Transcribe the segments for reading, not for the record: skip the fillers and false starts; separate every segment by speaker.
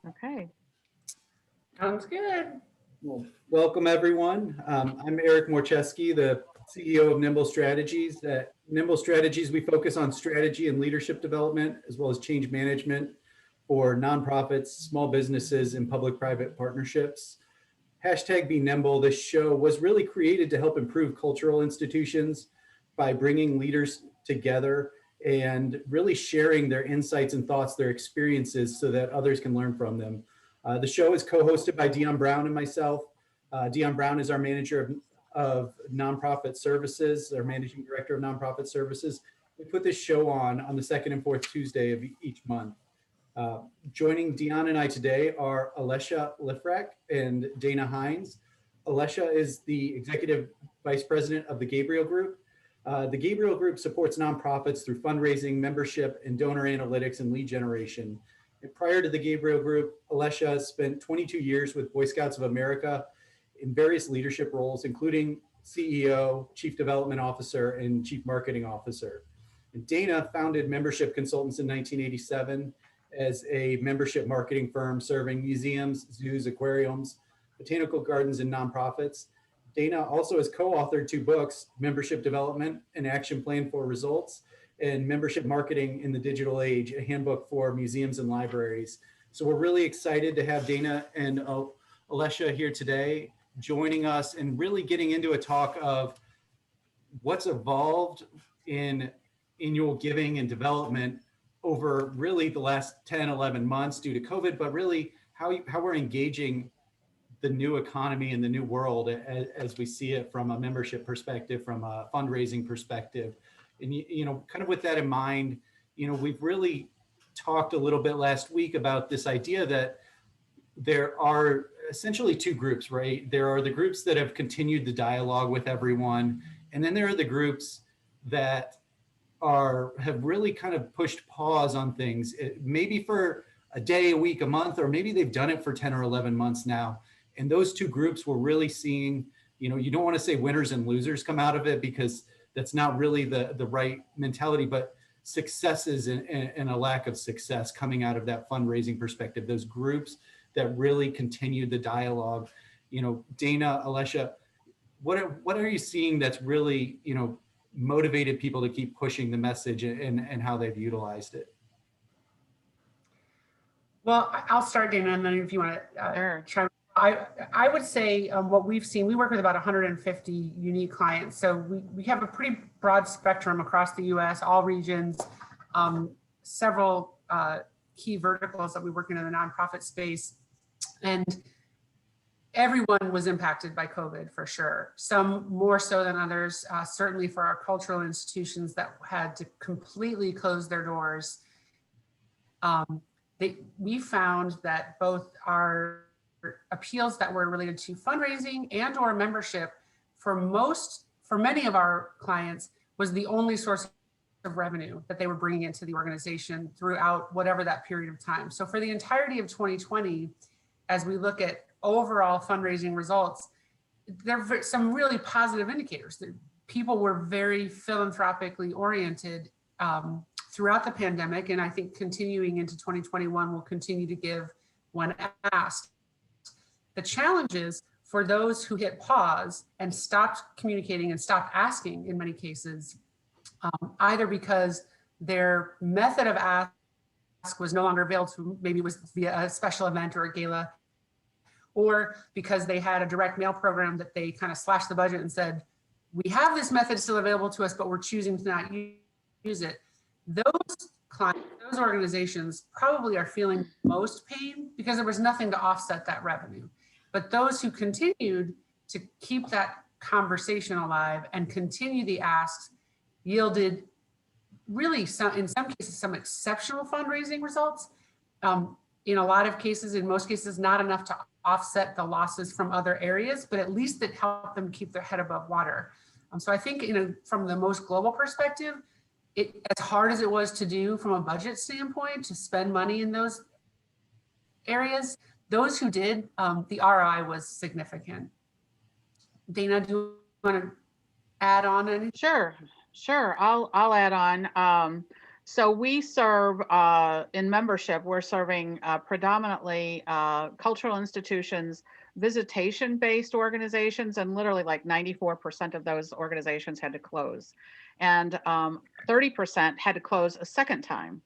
Speaker 1: Okay.
Speaker 2: Sounds good.
Speaker 3: Well, welcome everyone. I'm Eric Morcheski, the CEO of Nimble Strategies. At Nimble Strategies, we focus on strategy and leadership development, as well as change management for nonprofits, small businesses, and public-private partnerships. Hashtag Be Nimble, this show was really created to help improve cultural institutions by bringing leaders together and really sharing their insights and thoughts, their experiences, so that others can learn from them. The show is co-hosted by Dion Brown and myself. Dion Brown is our manager of nonprofit services, our managing director of nonprofit services. We put this show on the second and fourth Tuesday of each month. Joining Dion and I today are Alesha Lifrak and Dana Hines. Alesha is the executive vice president of the Gabriel Group. The Gabriel Group supports nonprofits through fundraising, membership, and donor analytics and lead generation. And prior to the Gabriel Group, Alesha spent 22 years with Boy Scouts of America in various leadership roles, including CEO, Chief Development Officer, and Chief Marketing Officer. And Dana founded Membership Consultants in 1987 as a membership marketing firm serving museums, zoos, aquariums, botanical gardens, and nonprofits. Dana also has co-authored 2 books, Membership Development, an Action Plan for Results, and Membership Marketing in the Digital Age, a handbook for museums and libraries. So we're really excited to have Dana and Alesha here today, joining us and really getting into a talk of what's evolved in annual giving and development over really the last 10, 11 months due to COVID, but really how we're engaging the new economy and the new world as we see it from a membership perspective, from a fundraising perspective. And, kind of with that in mind, we've really talked a little bit last week about this idea that there are essentially 2 groups, right? There are the groups that have continued the dialogue with everyone. And then there are the groups that have really kind of pushed pause on things, maybe for a day, a week, a month, or maybe they've done it for 10 or 11 months now. And those 2 groups we're really seeing, you don't want to say winners and losers come out of it because that's not really the right mentality, but successes and a lack of success coming out of that fundraising perspective. Those groups that really continued the dialogue. Dana, Alesha, what are you seeing that's really, motivated people to keep pushing the message and how they've utilized it?
Speaker 2: Well, I'll start, Dana, and then if you want to try. I would say what we've seen, we work with about 150 unique clients. So we have a pretty broad spectrum across the US, all regions, several key verticals that we work in the nonprofit space. And everyone was impacted by COVID for sure. Some more so than others, certainly for our cultural institutions that had to completely close their doors. We found that both our appeals that were related to fundraising and or membership for many of our clients was the only source of revenue that they were bringing into the organization throughout whatever that period of time. So for the entirety of 2020, as we look at overall fundraising results, there are some really positive indicators that people were very philanthropically oriented throughout the pandemic. And I think continuing into 2021 will continue to give when asked. The challenges for those who hit pause and stopped communicating and stopped asking in many cases, either because their method of ask was no longer available, maybe it was via a special event or a gala, or because they had a direct mail program that they kind of slashed the budget and said, we have this method still available to us, but we're choosing to not use it. Those clients, those organizations probably are feeling most pain because there was nothing to offset that revenue. But those who continued to keep that conversation alive and continue the asks yielded really in some cases, some exceptional fundraising results. In a lot of cases, in most cases, not enough to offset the losses from other areas, but at least it helped them keep their head above water. So I think from the most global perspective, as hard as it was to do from a budget standpoint, to spend money in those areas, those who did, the ROI was significant. Dana, do you want to add on anything?
Speaker 1: Sure. I'll add on. So we serve in membership, we're serving predominantly cultural institutions, visitation-based organizations, and literally like 94% of those organizations had to close. And 30% had to close a second time.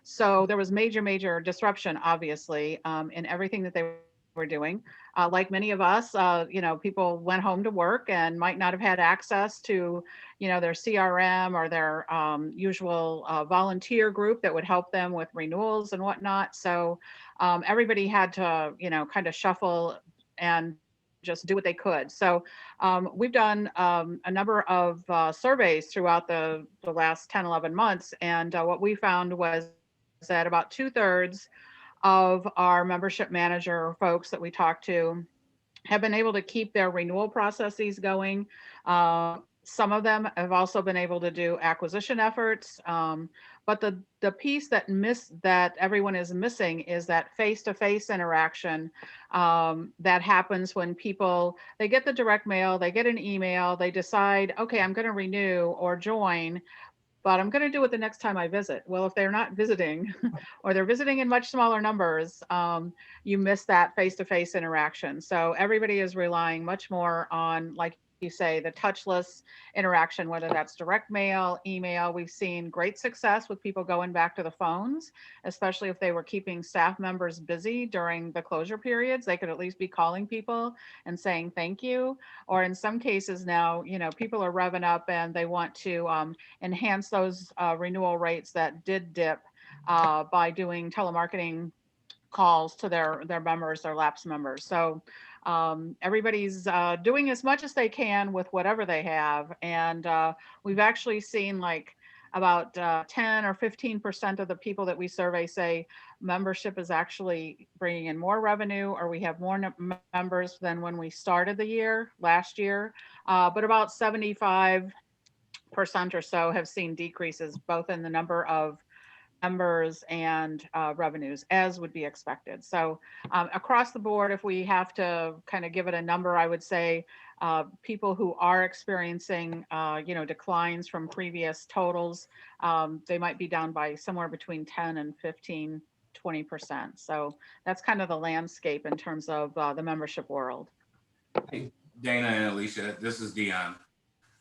Speaker 1: So there was major disruption, obviously, in everything that they were doing. Like many of us, people went home to work and might not have had access to, their CRM or their usual volunteer group that would help them with renewals and whatnot. So everybody had to, kind of shuffle and just do what they could. So we've done a number of surveys throughout the last 10, 11 months. And what we found was that about 2/3 of our membership manager folks that we talk to have been able to keep their renewal processes going. Some of them have also been able to do acquisition efforts. But the piece that everyone is missing is that face-to-face interaction that happens when they get the direct mail, they get an email, they decide, okay, I'm going to renew or join, but I'm going to do it the next time I visit. Well, if they're not visiting or they're visiting in much smaller numbers, you miss that face-to-face interaction. So everybody is relying much more on, like you say, the touchless interaction, whether that's direct mail, email. We've seen great success with people going back to the phones, especially if they were keeping staff members busy during the closure periods. They could at least be calling people and saying thank you. Or in some cases now, people are revving up and they want to enhance those renewal rates that did dip by doing telemarketing calls to their members, their lapsed members. So everybody's doing as much as they can with whatever they have. And we've actually seen like about 10 or 15% of the people that we survey say membership is actually bringing in more revenue, or we have more members than when we started the year last year. But about 75% or so have seen decreases both in the number of members and revenues, as would be expected. So across the board, if we have to kind of give it a number, I would say people who are experiencing, declines from previous totals, they might be down by somewhere between 10 and 15, 20%. So that's kind of the landscape in terms of the membership world.
Speaker 4: Hey, Dana and Alicia, this is Dion.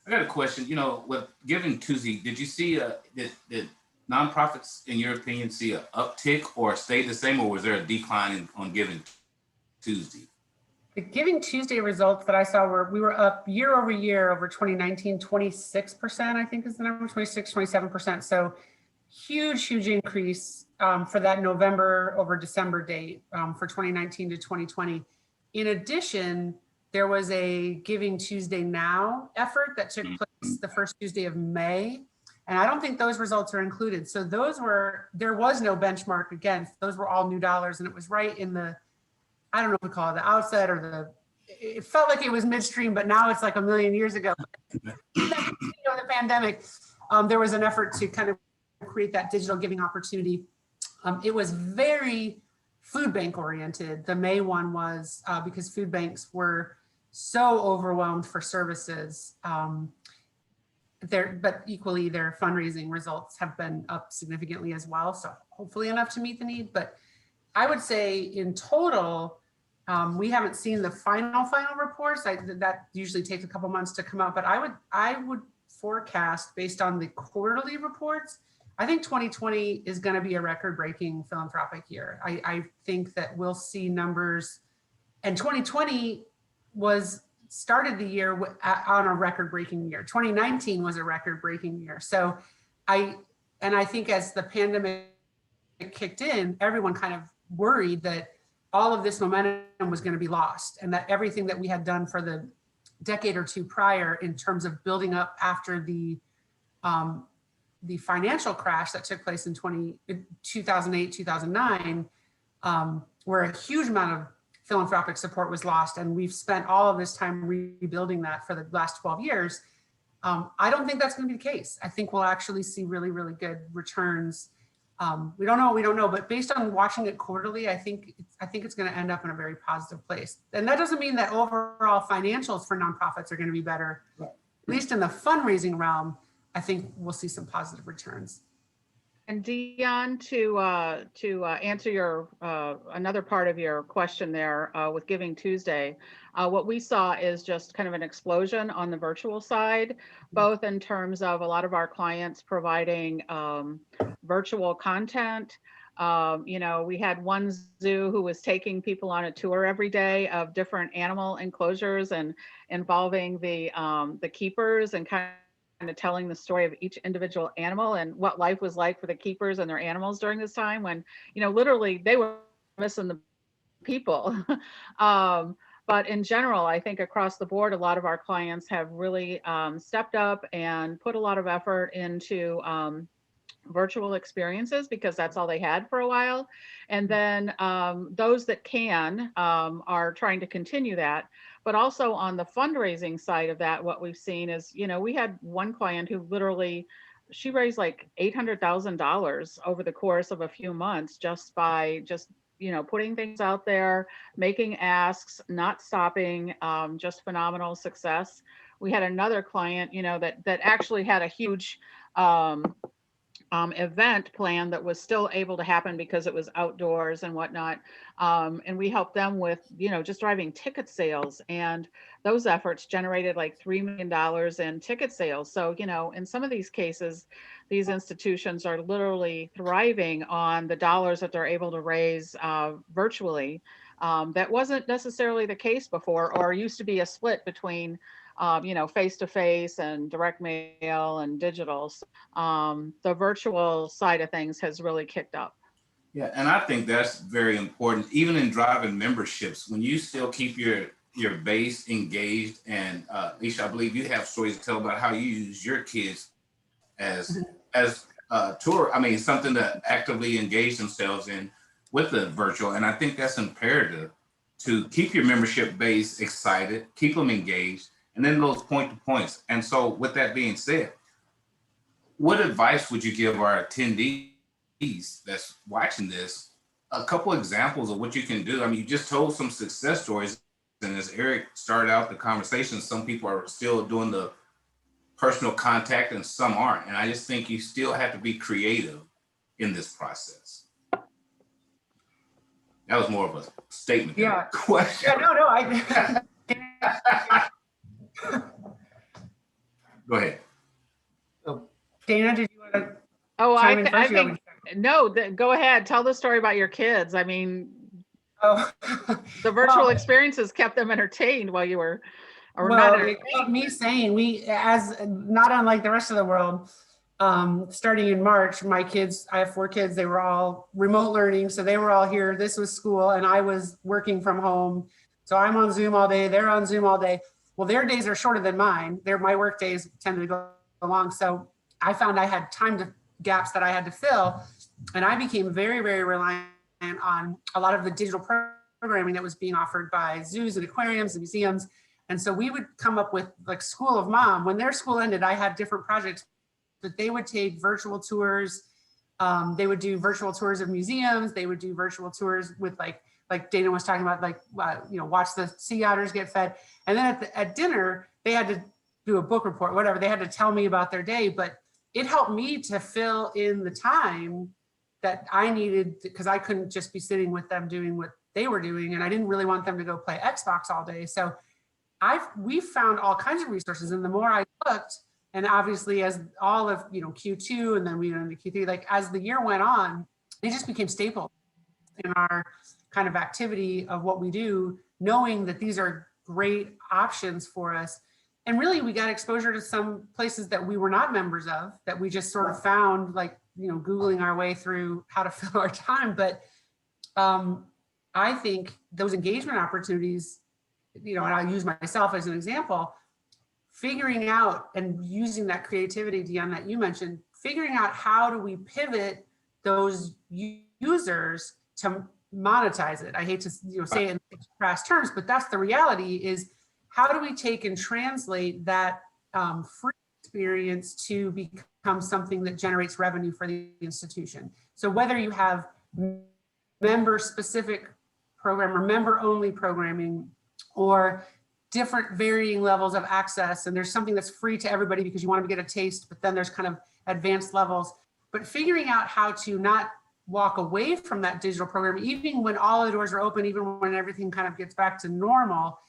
Speaker 4: I got a question. With Giving Tuesday, did you see did nonprofits, in your opinion, see an uptick or stay the same, or was there a decline on Giving Tuesday?
Speaker 2: The Giving Tuesday results that I saw we were up year over year over 2019, 26%, I think is the number, 26, 27%. So huge increase for that November over December date for 2019 to 2020. In addition, there was a Giving Tuesday Now effort that took place the first Tuesday of May. And I don't think those results are included. So there was no benchmark against, those were all new dollars. And it was right in the, I don't know if we call it the outset or it felt like it was midstream, but now it's like a million years ago. The pandemic, there was an effort to kind of create that digital giving opportunity. It was very food bank oriented. The May one was because food banks were so overwhelmed for services. But equally their fundraising results have been up significantly as well. So hopefully enough to meet the need. But I would say in total, we haven't seen the final reports. That usually takes a couple months to come out. But I would forecast based on the quarterly reports, I think 2020 is going to be a record-breaking philanthropic year. I think that we'll see numbers, and 2020 started the year on a record-breaking year. 2019 was a record-breaking year. So I think as the pandemic kicked in, everyone kind of worried that all of this momentum was going to be lost, and that everything that we had done for the decade or two prior in terms of building up after the financial crash that took place in 2008, 2009, where a huge amount of philanthropic support was lost. And we've spent all of this time rebuilding that for the last 12 years. I don't think that's going to be the case. I think we'll actually see really, really good returns. We don't know, but based on watching it quarterly, I think it's going to end up in a very positive place. And that doesn't mean that overall financials for nonprofits are going to be better. At least in the fundraising realm, I think we'll see some positive returns.
Speaker 1: And Dion, to answer your another part of your question there with Giving Tuesday, what we saw is just kind of an explosion on the virtual side, both in terms of a lot of our clients providing virtual content. We had one zoo who was taking people on a tour every day of different animal enclosures and involving the keepers and kind of telling the story of each individual animal and what life was like for the keepers and their animals during this time when, literally they were missing the people. But in general, I think across the board, a lot of our clients have really stepped up and put a lot of effort into virtual experiences because that's all they had for a while. And then those that can are trying to continue that. But also on the fundraising side of that, what we've seen is, we had one client who literally, she raised like $800,000 over the course of a few months just by putting things out there, making asks, not stopping, just phenomenal success. We had another client, that actually had a huge event plan that was still able to happen because it was outdoors and whatnot. And we helped them with, just driving ticket sales. And those efforts generated like $3 million in ticket sales. So, in some of these cases, these institutions are literally thriving on the dollars that they're able to raise virtually. That wasn't necessarily the case before, or used to be a split between face-to-face and direct mail and digital. The virtual side of things has really kicked up.
Speaker 4: Yeah, and I think that's very important, even in driving memberships, when you still keep your base engaged. And Alicia, I believe you have stories to tell about how you use your kids as tour. I mean, something to actively engage themselves in with the virtual. And I think that's imperative to keep your membership base excited, keep them engaged, and then those point-to-points. And so with that being said, what advice would you give our attendees that's watching this? A couple examples of what you can do. I mean, you just told some success stories. And as Eric started out the conversation, some people are still doing the personal contact and some aren't. And I just think you still have to be creative in this process. That was more of a statement than a question.
Speaker 2: Yeah,
Speaker 4: Go ahead.
Speaker 2: Dana, did you want to?
Speaker 1: Oh, I think no. Go ahead. Tell the story about your kids. I mean, the virtual experiences kept them entertained while you were, or not entertained.
Speaker 2: It kept me sane. We, as not unlike the rest of the world, starting in March, my kids, I have 4 kids. They were all remote learning, so they were all here. This was school, and I was working from home. So I'm on Zoom all day. They're on Zoom all day. Well, their days are shorter than mine. My work days tended to go long. So I found I had gaps that I had to fill. And I became very, very reliant on a lot of the digital programming that was being offered by zoos and aquariums and museums. And so we would come up with like School of Mom. When their school ended, I had different projects that they would take virtual tours. They would do virtual tours of museums. They would do virtual tours with like Dana was talking about, watch the sea otters get fed. And then at dinner, they had to do a book report, whatever. They had to tell me about their day, but it helped me to fill in the time that I needed, because I couldn't just be sitting with them doing what they were doing. And I didn't really want them to go play Xbox all day. So we found all kinds of resources. And the more I looked, and obviously as all of, Q2 and then we went into Q3, like as the year went on, they just became staple in our kind of activity of what we do, knowing that these are great options for us. And really we got exposure to some places that we were not members of, that we just sort of found, like, Googling our way through how to fill our time. But I think those engagement opportunities, and I'll use myself as an example, figuring out and using that creativity, Dion, that you mentioned, figuring out how do we pivot those users to monetize it. I hate to say it in crass terms, but that's the reality, is how do we take and translate that free experience to become something that generates revenue for the institution. So whether you have member specific program or member only programming, or different varying levels of access, and there's something that's free to everybody because you want to get a taste, but then there's kind of advanced levels. but figuring out how to not walk away from that digital program, even when all the doors are open, even when everything kind of gets back to normal,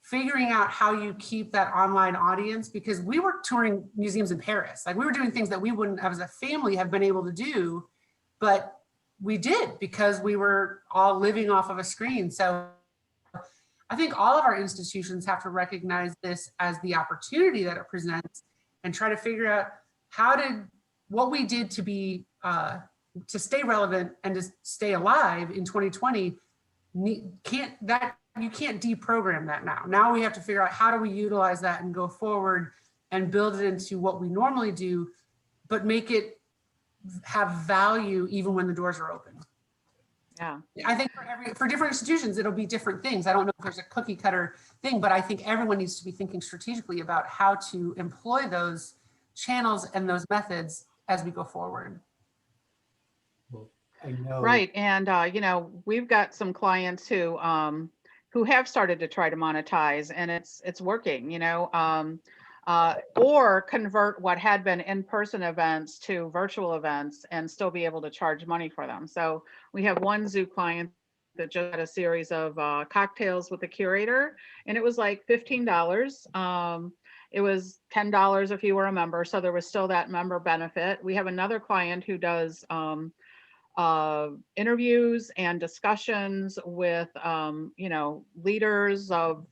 Speaker 2: figuring out how you keep that online audience, because we were touring museums in Paris. Like we were doing things that we wouldn't have as a family have been able to do, but we did because we were all living off of a screen. So I think all of our institutions have to recognize this as the opportunity that it presents and try to figure out what we did to be, to stay relevant and to stay alive in 2020. You can't deprogram that now. Now we have to figure out how do we utilize that and go forward and build it into what we normally do, but make it have value even when the doors are open.
Speaker 1: Yeah.
Speaker 2: I think for different institutions, it'll be different things. I don't know if there's a cookie cutter thing, but I think everyone needs to be thinking strategically about how to employ those channels and those methods as we go forward.
Speaker 3: Well, I know.
Speaker 1: Right. And, we've got some clients who have started to try to monetize, and it's working, or convert what had been in-person events to virtual events and still be able to charge money for them. So we have one zoo client that just had a series of cocktails with the curator, and it was like $15. It was $10 if you were a member. So there was still that member benefit. We have another client who does interviews and discussions with, leaders of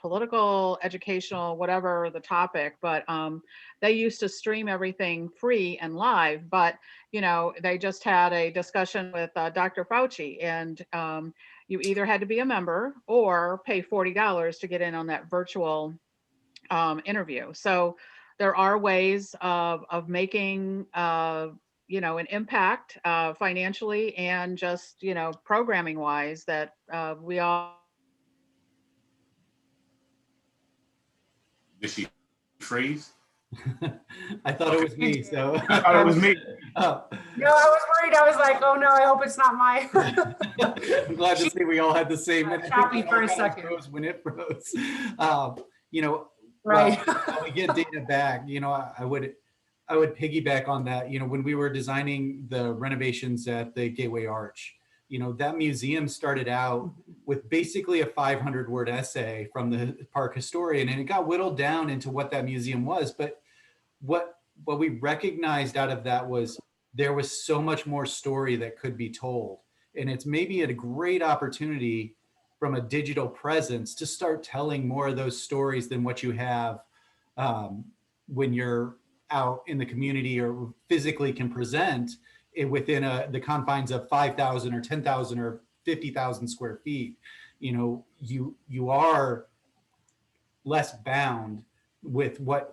Speaker 1: political, educational, whatever the topic, but they used to stream everything free and live, but they just had a discussion with Dr. Fauci, and you either had to be a member or pay $40 to get in on that virtual interview. So there are ways of making an impact financially and just programming wise that we all.
Speaker 4: Did she freeze?
Speaker 3: I thought it was me, so.
Speaker 4: I thought it was me.
Speaker 3: Oh.
Speaker 2: No, I was worried. I was like, oh no, I hope it's not my.
Speaker 3: I'm glad to see we all had the same.
Speaker 2: Choppy for a second.
Speaker 3: Froze when it froze.
Speaker 2: Right.
Speaker 3: While we get data back, I would piggyback on that. When we were designing the renovations at the Gateway Arch, that museum started out with basically a 500-word essay from the park historian, and it got whittled down into what that museum was. But what we recognized out of that was there was so much more story that could be told. And it's maybe a great opportunity from a digital presence to start telling more of those stories than what you have when you're out in the community or physically can present it within the confines of 5,000 or 10,000 or 50,000 square feet. You are less bound with what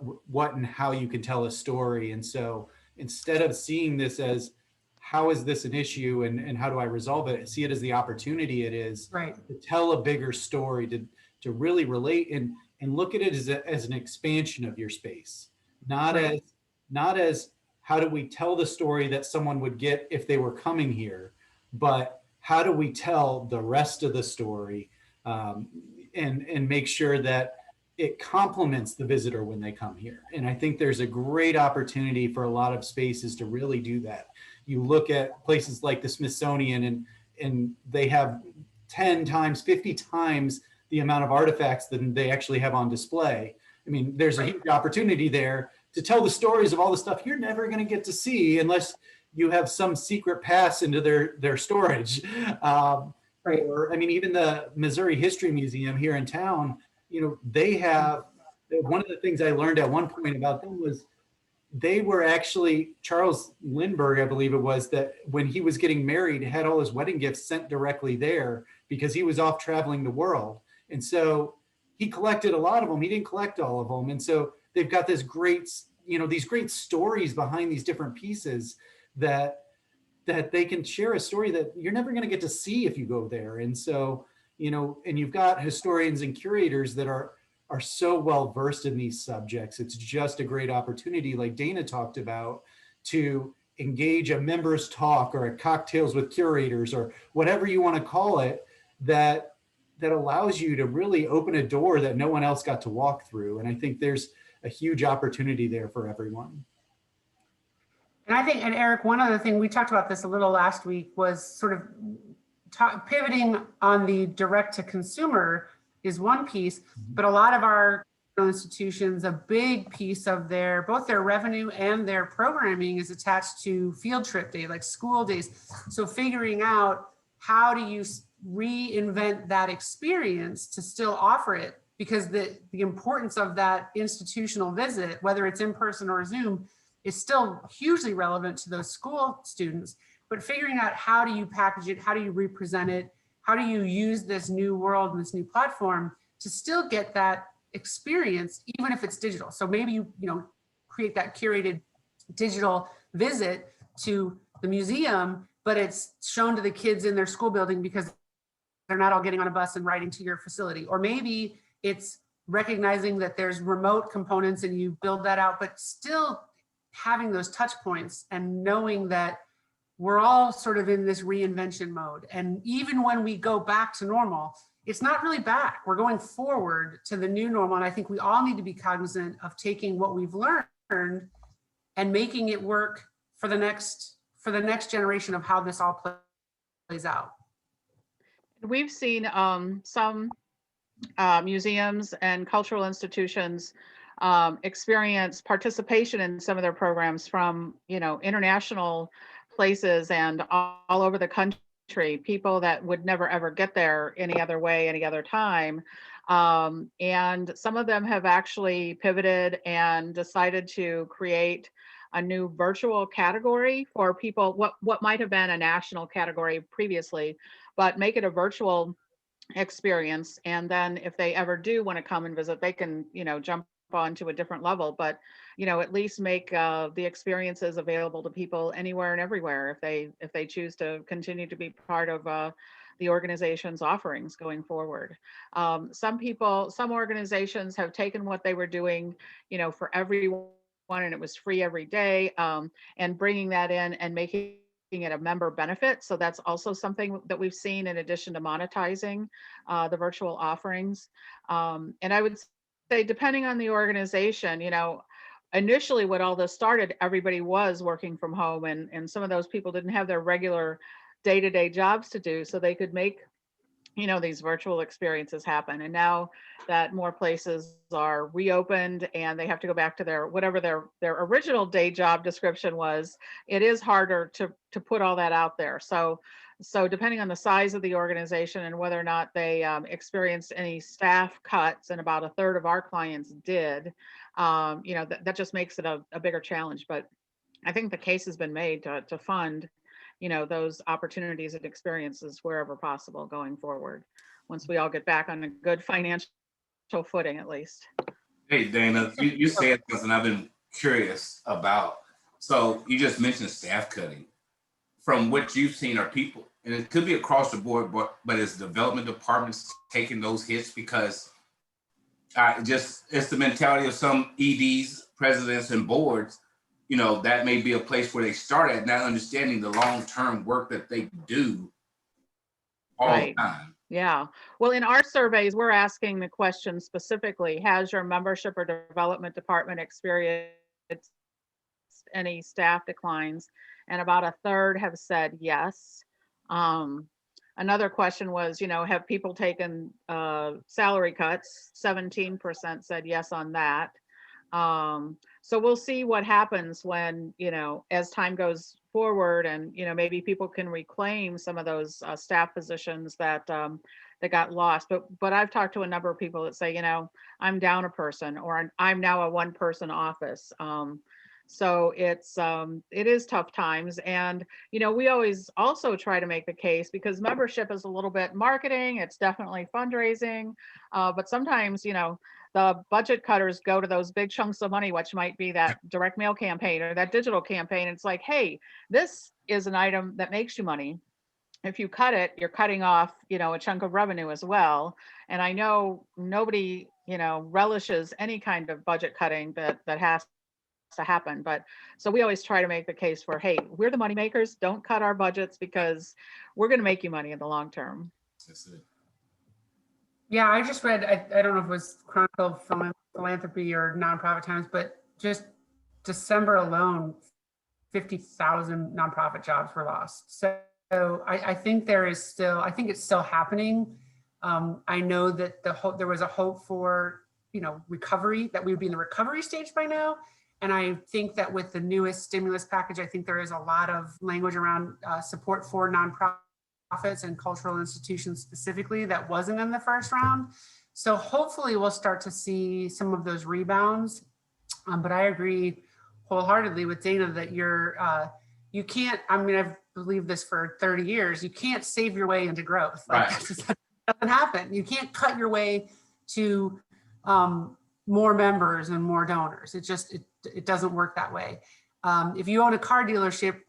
Speaker 3: and how you can tell a story. And so instead of seeing this as how is this an issue and how do I resolve it, see it as the opportunity it is
Speaker 2: Right.
Speaker 3: to tell a bigger story, to really relate and look at it as an expansion of your space, not as how do we tell the story that someone would get if they were coming here, but how do we tell the rest of the story and make sure that it complements the visitor when they come here. And I think there's a great opportunity for a lot of spaces to really do that. You look at places like the Smithsonian and they have 10 times, 50 times the amount of artifacts than they actually have on display. I mean, there's a huge opportunity there to tell the stories of all the stuff you're never going to get to see unless you have some secret pass into their storage. Or, I mean, even the Missouri History Museum here in town, they have, one of the things I learned at one point about them was they were actually, Charles Lindbergh, I believe it was, that when he was getting married, had all his wedding gifts sent directly there because he was off traveling the world. And so he collected a lot of them. He didn't collect all of them. And so they've got this great, these great stories behind these different pieces that they can share a story that you're never going to get to see if you go there. And so, and you've got historians and curators that are so well versed in these subjects. It's just a great opportunity, like Dana talked about, to engage a members talk or a cocktails with curators or whatever you want to call it, that allows you to really open a door that no one else got to walk through. And I think there's a huge opportunity there for everyone.
Speaker 2: And I think, and Eric, one other thing, we talked about this a little last week, was sort of pivoting on the direct to consumer is one piece, but a lot of our institutions, a big piece of their, both their revenue and their programming is attached to field trip day, like school days. So figuring out how do you reinvent that experience to still offer it, because the importance of that institutional visit, whether it's in person or Zoom, is still hugely relevant to those school students. But figuring out how do you package it, how do you represent it, how do you use this new world and this new platform to still get that experience, even if it's digital. So maybe you create that curated digital visit to the museum, but it's shown to the kids in their school building because they're not all getting on a bus and riding to your facility. Or maybe it's recognizing that there's remote components and you build that out, but still having those touch points and knowing that we're all sort of in this reinvention mode. And even when we go back to normal, it's not really back. We're going forward to the new normal. And I think we all need to be cognizant of taking what we've learned and making it work for the next generation of how this all plays out.
Speaker 1: We've seen some museums and cultural institutions experience participation in some of their programs from, international places and all over the country, people that would never ever get there any other way, any other time. And some of them have actually pivoted and decided to create a new virtual category for people, what might have been a national category previously, but make it a virtual experience. And then if they ever do want to come and visit, they can, jump onto a different level, but, at least make the experiences available to people anywhere and everywhere if they choose to continue to be part of the organization's offerings going forward. Some organizations have taken what they were doing, for everyone, and it was free every day, and bringing that in and making it a member benefit. So that's also something that we've seen in addition to monetizing the virtual offerings. And I would say, depending on the organization, initially when all this started, everybody was working from home, and some of those people didn't have their regular day-to-day jobs to do, so they could make these virtual experiences happen. And now that more places are reopened and they have to go back to their whatever their original day job description was, it is harder to put all that out there. So depending on the size of the organization and whether or not they experienced any staff cuts, and about a third of our clients did, that just makes it a bigger challenge. But I think the case has been made to fund those opportunities and experiences wherever possible going forward, once we all get back on a good financial footing, at least.
Speaker 4: Hey, Dana, you said something I've been curious about. So you just mentioned staff cutting. From what you've seen, are people, and it could be across the board, but is development departments taking those hits? Because it's the mentality of some EDs, presidents, and boards. That may be a place where they start at, not understanding the long-term work that they do all the time.
Speaker 1: Yeah. Well, in our surveys, we're asking the question specifically, has your membership or development department experienced any staff declines? And about a third have said yes. Another question was, have people taken salary cuts? 17% said yes on that. So we'll see what happens when, as time goes forward, and, maybe people can reclaim some of those staff positions that got lost. But I've talked to a number of people that say, I'm down a person, or I'm now a one-person office. So it is tough times. And, we always also try to make the case, because membership is a little bit marketing, it's definitely fundraising. But sometimes, the budget cutters go to those big chunks of money, which might be that direct mail campaign or that digital campaign. It's like, hey, this is an item that makes you money. If you cut it, you're cutting off, a chunk of revenue as well. And I know nobody, relishes any kind of budget cutting that has to happen. But so we always try to make the case for, hey, we're the money makers. Don't cut our budgets, because we're going to make you money in the long term.
Speaker 4: That's it.
Speaker 2: Yeah, I just read, I don't know if it was Chronicle Philanthropy or Nonprofit Times, but just December alone, 50,000 nonprofit jobs were lost. So I think it's still happening. I know that there was a hope for, recovery, that we would be in the recovery stage by now. And I think that with the newest stimulus package, I think there is a lot of language around support for nonprofits and cultural institutions specifically that wasn't in the first round. So hopefully we'll start to see some of those rebounds. But I agree wholeheartedly with Dana that you can't, I've believed this for 30 years, you can't save your way into growth. Like,
Speaker 4: Right.
Speaker 2: that doesn't happen. You can't cut your way to more members and more donors. It doesn't work that way. If you own a car dealership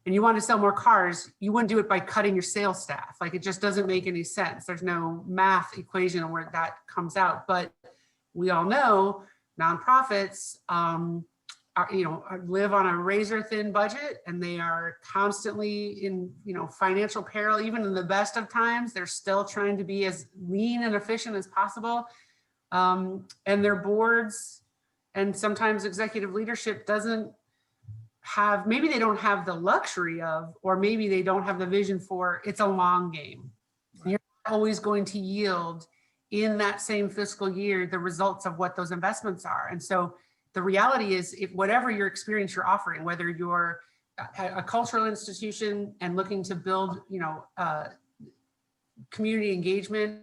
Speaker 2: and you want to sell more cars, you wouldn't do it by cutting your sales staff. Like, it just doesn't make any sense. There's no math equation where that comes out. But we all know nonprofits live on a razor thin budget, and they are constantly in, financial peril. Even in the best of times, they're still trying to be as lean and efficient as possible. And their boards and sometimes executive leadership doesn't have, maybe they don't have the luxury of, or maybe they don't have the vision for, it's a long game. Right. You're not always going to yield in that same fiscal year the results of what those investments are. And so the reality is, if whatever your experience you're offering, whether you're a cultural institution and looking to build, community engagement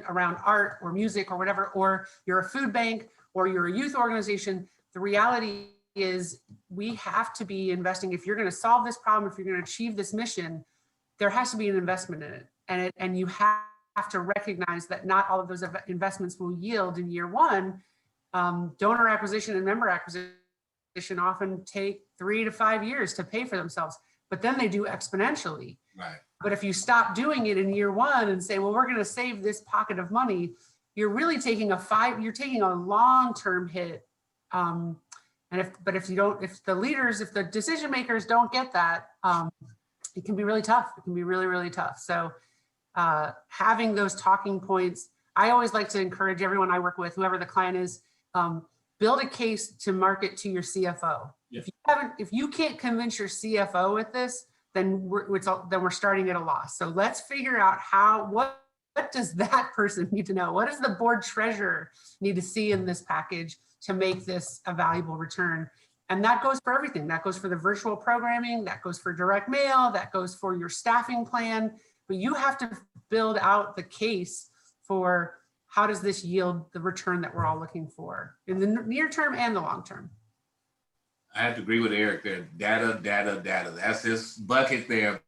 Speaker 2: around art or music or whatever, or you're a food bank or you're a youth organization, the reality is we have to be investing. If you're going to solve this problem, if you're going to achieve this mission, there has to be an investment in it. And you have to recognize that not all of those investments will yield in year one. Donor acquisition and member acquisition often take 3 to 5 years to pay for themselves, but then they do exponentially.
Speaker 4: Right.
Speaker 2: But if you stop doing it in year one and say, well, we're going to save this pocket of money, you're really taking a long-term hit. If the decision makers don't get that, it can be really tough. It can be really, really tough. So having those talking points, I always like to encourage everyone I work with, whoever the client is, build a case to market to your CFO. Yeah. If you can't convince your CFO with this, then we're starting at a loss. So let's figure out what does that person need to know? What does the board treasurer need to see in this package to make this a valuable return? And that goes for everything. That goes for the virtual programming, that goes for direct mail, that goes for your staffing plan. But you have to build out the case for how does this yield the return that we're all looking for in the near term and the long term.
Speaker 4: I have to agree with Eric there. Data. That's his bucket there.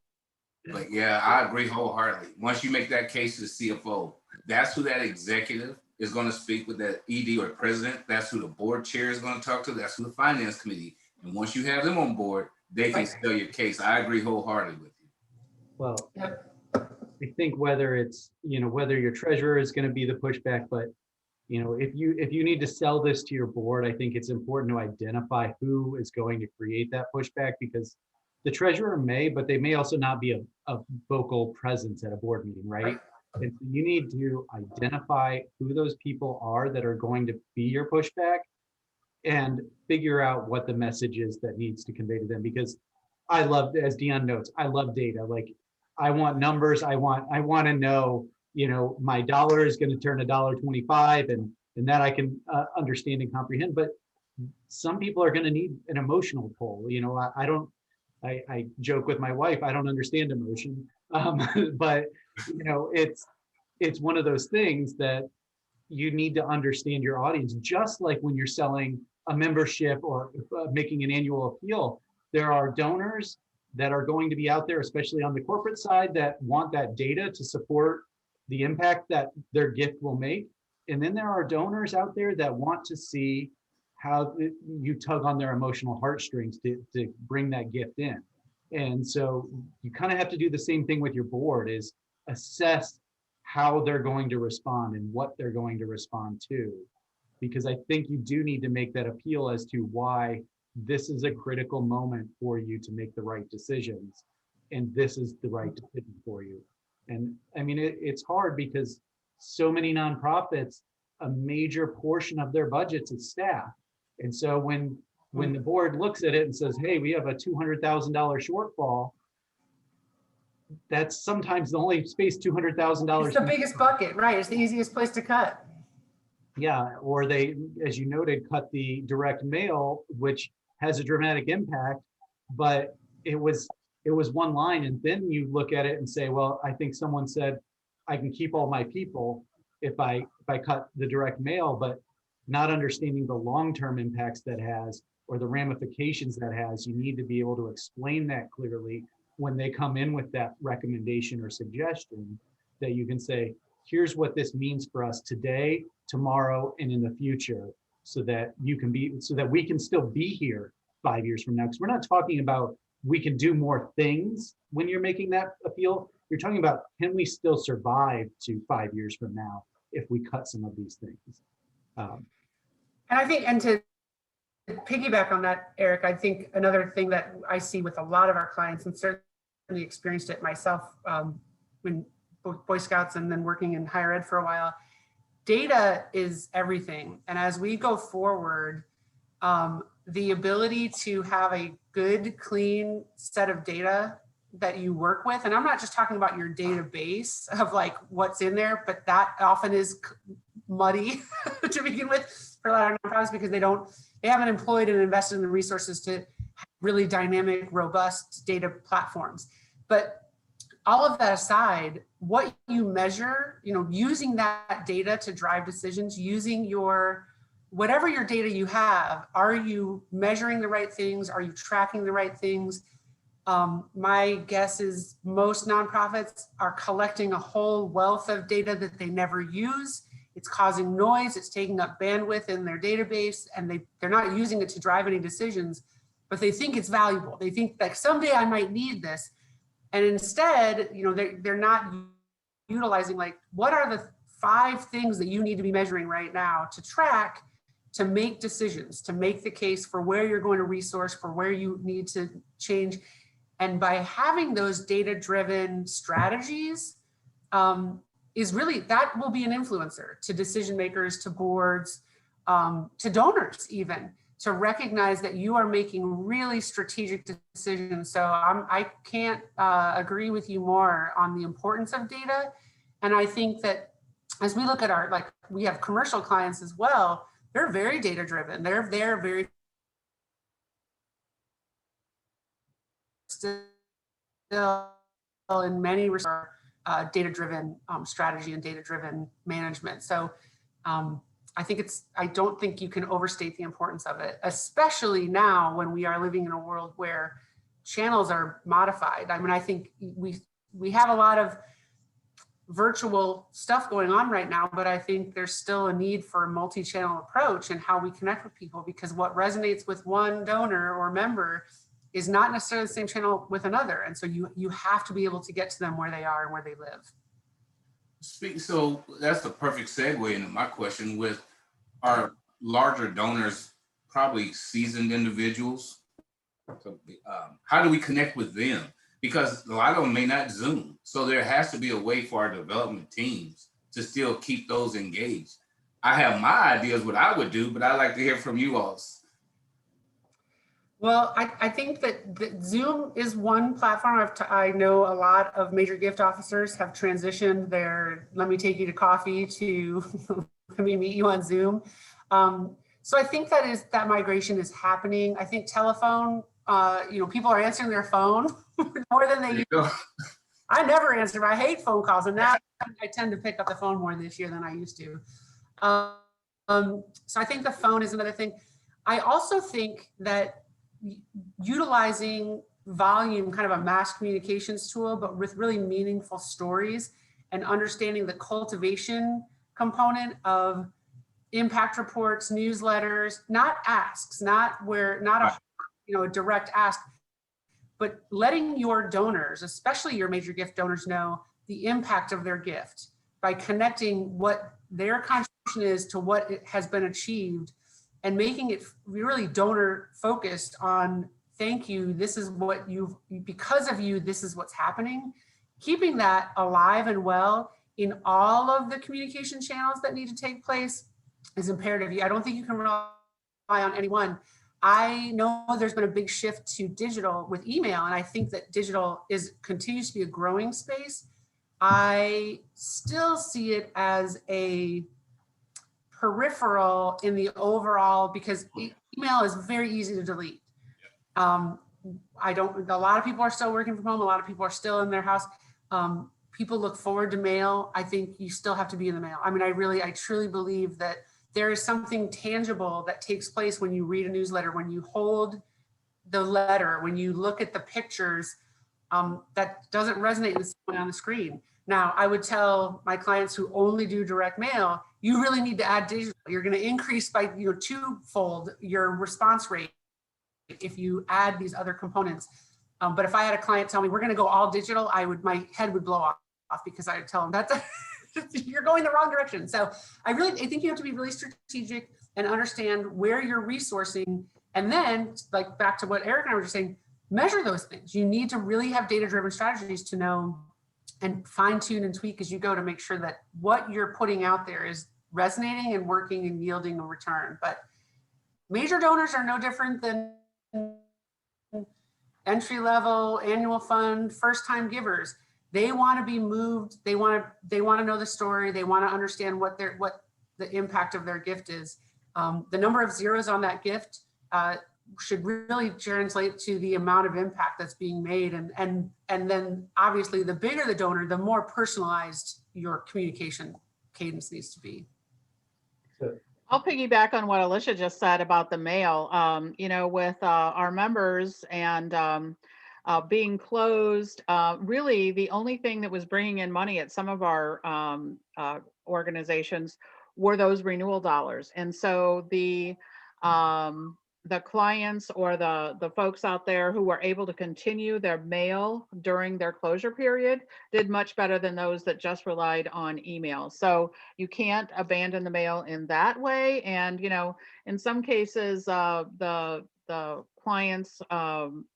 Speaker 4: But yeah, I agree wholeheartedly. Once you make that case to the CFO, that's who that executive is going to speak with, that ED or president. That's who the board chair is going to talk to. That's who the finance committee. And once you have them on board, they can sell your case. I agree wholeheartedly with you.
Speaker 3: Well, I think whether it's, whether your treasurer is going to be the pushback, but if you need to sell this to your board, I think it's important to identify who is going to create that pushback, because the treasurer may, but they may also not be a vocal presence at a board meeting, right? And so you need to identify who those people are that are going to be your pushback and figure out what the message is that needs to convey to them. Because I love, as Dion notes, I love data. Like, I want numbers. I want to know, my dollar is going to turn $1.25, and that I can understand and comprehend. But some people are going to need an emotional pull. I joke with my wife, I don't understand emotion, but it's one of those things that you need to understand your audience. Just like when you're selling a membership or making an annual appeal, there are donors that are going to be out there, especially on the corporate side, that want that data to support the impact that their gift will make. And then there are donors out there that want to see how you tug on their emotional heartstrings to bring that gift in. And so you kind of have to do the same thing with your board, is assess how they're going to respond and what they're going to respond to. Because I think you do need to make that appeal as to why this is a critical moment for you to make the right decisions. And this is the right decision for you. And I mean, it's hard because so many nonprofits, a major portion of their budgets is staff. And so when When the board looks at it and says, hey, we have a $200,000 shortfall, that's sometimes the only space $200,000.
Speaker 2: It's the biggest bucket, right? It's the easiest place to cut.
Speaker 3: Yeah, or they, as you noted, cut the direct mail, which has a dramatic impact, but it was one line. And then you look at it and say, well, I think someone said I can keep all my people if I cut the direct mail, but not understanding the long-term impacts that has or the ramifications that has. You need to be able to explain that clearly when they come in with that recommendation or suggestion, that you can say, here's what this means for us today, tomorrow, and in the future, so that we can still be here 5 years from now. Because we're not talking about we can do more things when you're making that appeal. You're talking about, can we still survive to 5 years from now if we cut some of these things?
Speaker 2: And I think, and to piggyback on that, Eric, I think another thing that I see with a lot of our clients, and certainly experienced it myself when Boy Scouts and then working in higher ed for a while, data is everything. And as we go forward, the ability to have a good, clean set of data that you work with, and I'm not just talking about your database of like what's in there, but that often is muddy to begin with for a lot of nonprofits, because they haven't employed and invested in the resources to have really dynamic, robust data platforms. But all of that aside, what you measure, using that data to drive decisions, using whatever your data you have, are you measuring the right things? Are you tracking the right things? My guess is most nonprofits are collecting a whole wealth of data that they never use. It's causing noise, it's taking up bandwidth in their database, and they're not using it to drive any decisions, but they think it's valuable. They think that someday I might need this. And instead, they're not utilizing, like, what are the 5 things that you need to be measuring right now to track, to make decisions, to make the case for where you're going to resource, for where you need to change. And by having those data-driven strategies, is really, that will be an influencer to decision makers, to boards, to donors even, to recognize that you are making really strategic decisions. So I can't agree with you more on the importance of data. And I think that as we look at we have commercial clients as well, they're very data driven. They're very still in many respects data driven strategy and data driven management. So I don't think you can overstate the importance of it, especially now when we are living in a world where channels are modified. I mean, I think we have a lot of virtual stuff going on right now, but I think there's still a need for a multi-channel approach in how we connect with people, because what resonates with one donor or member is not necessarily the same channel with another. And so you have to be able to get to them where they are and where they live.
Speaker 4: So that's the perfect segue into my question. With our larger donors, probably seasoned individuals, so, how do we connect with them? Because a lot of them may not Zoom. So there has to be a way for our development teams to still keep those engaged. I have my ideas what I would do, but I'd like to hear from you all.
Speaker 2: Well, I think that Zoom is one platform. I know a lot of major gift officers have transitioned their "let me take you to coffee" to "let me meet you on Zoom." So I think that migration is happening. I think telephone, people are answering their phone more than they used to. I never answer. I hate phone calls, and now I tend to pick up the phone more this year than I used to. So I think the phone is another thing. I also think that utilizing volume, kind of a mass communications tool, but with really meaningful stories, and understanding the cultivation component of impact reports, newsletters, not asks, not a direct ask, but letting your donors, especially your major gift donors, know the impact of their gift by connecting what their contribution is to what it has been achieved, and making it really donor focused on, thank you, this is what because of you, this is what's happening. Keeping that alive and well in all of the communication channels that need to take place is imperative. I don't think you can rely on any one. I know there's been a big shift to digital with email, and I think that digital continues to be a growing space. I still see it as a peripheral in the overall, because email is very easy to delete. A lot of people are still working from home. A lot of people are still in their house. People look forward to mail. I think you still have to be in the mail. I mean, I truly believe that there is something tangible that takes place when you read a newsletter, when you hold the letter, when you look at the pictures, that doesn't resonate with someone on the screen. Now, I would tell my clients who only do direct mail, you really need to add digital. You're going to increase by twofold your response rate if you add these other components. But if I had a client tell me we're going to go all digital, my head would blow off because I would tell them that's you're going the wrong direction. So I think you have to be really strategic and understand where you're resourcing. And then, like back to what Eric and I were just saying, measure those things. You need to really have data-driven strategies to know and fine tune and tweak as you go to make sure that what you're putting out there is resonating and working and yielding a return. But major donors are no different than entry level, annual fund, first time givers. They want to be moved. They want to know the story. They want to understand what the impact of their gift is. The number of zeros on that gift should really translate to the amount of impact that's being made. And then obviously the bigger the donor, the more personalized your communication cadence needs to be.
Speaker 1: I'll piggyback on what Alicia just said about the mail. With our members and being closed, really the only thing that was bringing in money at some of our organizations were those renewal dollars. And so the clients or the folks out there who were able to continue their mail during their closure period did much better than those that just relied on email. So you can't abandon the mail in that way. And, in some cases, the clients,